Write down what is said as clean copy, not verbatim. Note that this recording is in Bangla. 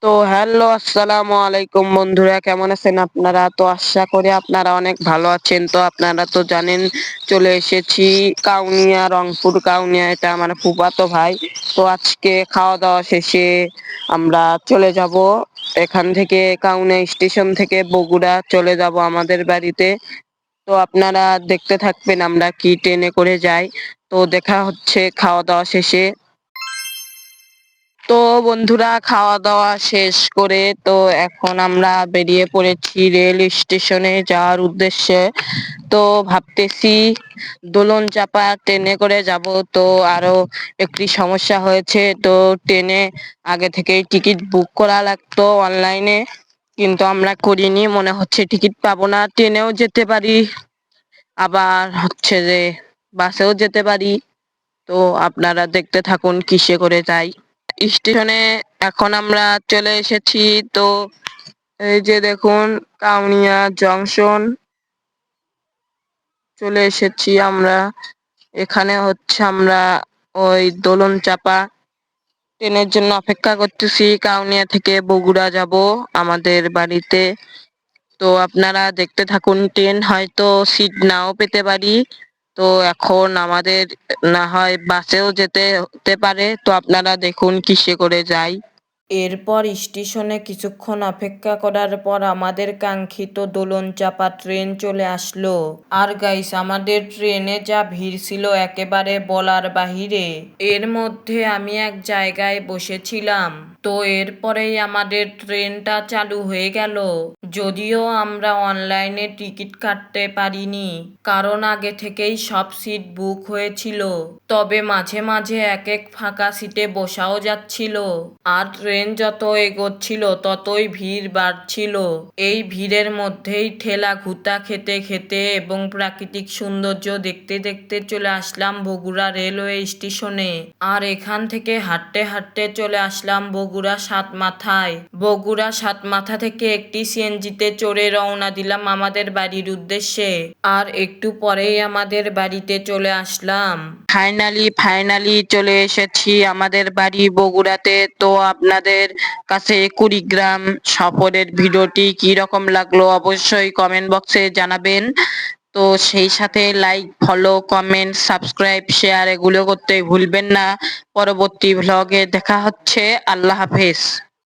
তো হ্যালো, আসসালামু আলাইকুম বন্ধুরা, কেমন আছেন আপনারা? তো আশা করি আপনারা অনেক ভালো আছেন। তো আপনারা তো জানেন, চলে এসেছি কাউনিয়া, রংপুর কাউনিয়া। এটা আমার ফুফাতো ভাই। তো আজকে খাওয়া দাওয়া শেষে আমরা চলে যাব এখান থেকে, কাউনিয়া স্টেশন থেকে বগুড়া চলে যাব আমাদের বাড়িতে। তো আপনারা দেখতে থাকবেন আমরা কি ট্রেনে করে যাই। তো দেখা হচ্ছে খাওয়া দাওয়া শেষে। তো বন্ধুরা, খাওয়া দাওয়া শেষ করে তো এখন আমরা বেরিয়ে পড়েছি রেল স্টেশনে যাওয়ার উদ্দেশ্যে। তো ভাবতেছি দোলন চাপা ট্রেনে করে যাব। তো আরো একটি সমস্যা হয়েছে, তো ট্রেনে আগে থেকেই টিকিট বুক করা লাগতো অনলাইনে, কিন্তু আমরা করিনি। মনে হচ্ছে টিকিট পাবো না। ট্রেনেও যেতে পারি, আবার হচ্ছে যে বাসেও যেতে পারি। তো আপনারা দেখতে থাকুন কিসে করে যাই। স্টেশনে এখন আমরা চলে এসেছি। তো এই যে দেখুন, কাউনিয়া জংশন চলে এসেছি আমরা। এখানে হচ্ছে আমরা ওই দোলন চাপা ট্রেনের জন্য অপেক্ষা করতেছি। কাউনিয়া থেকে বগুড়া যাব আমাদের বাড়িতে। তো আপনারা দেখতে থাকুন, ট্রেন হয়তো সিট নাও পেতে পারি। তো এখন আমাদের না হয় বাসেও যেতে হতে পারে। তো আপনারা দেখুন কিসে করে যাই। এরপর স্টেশনে কিছুক্ষণ অপেক্ষা করার পর আমাদের কাঙ্ক্ষিত দোলনচাপা ট্রেন চলে আসলো। আর গাইস, আমাদের ট্রেনে যা ভিড় ছিল একেবারে বলার বাহিরে। এর মধ্যে আমি এক জায়গায় বসেছিলাম। তো এরপরেই আমাদের ট্রেনটা চালু হয়ে গেল। যদিও আমরা অনলাইনে টিকিট কাটতে পারিনি, কারণ আগে থেকেই সব সিট বুক হয়েছিল। তবে মাঝে মাঝে এক এক ফাঁকা সিটে বসাও যাচ্ছিল। আর ট্রেন যত এগোচ্ছিল ততই ভিড় বাড়ছিল। এই ভিড়ের মধ্যেই ঠেলা ঘুতা খেতে খেতে এবং প্রাকৃতিক সৌন্দর্য দেখতে দেখতে চলে আসলাম বগুড়া রেলওয়ে স্টেশনে। আর এখান থেকে হাঁটতে হাঁটতে চলে আসলাম বগুড়া সাতমাথায়। বগুড়া সাতমাথা থেকে একটি সিএনজিতে চড়ে রওনা দিলাম আমাদের বাড়ির উদ্দেশ্যে। আর একটু পরেই আমাদের বাড়িতে চলে আসলাম। ফাইনালি চলে এসেছি আমাদের বাড়ি বগুড়াতে। তো আপনাদের কাছে কুড়িগ্রাম সফরের ভিডিওটি কি রকম লাগলো অবশ্যই কমেন্ট বক্সে জানাবেন। তো সেই সাথে like, follow, comment, subscribe, share এগুলো করতে ভুলবেন না। পরবর্তী ভ্লগে দেখা হচ্ছে। আল্লাহ হাফেজ।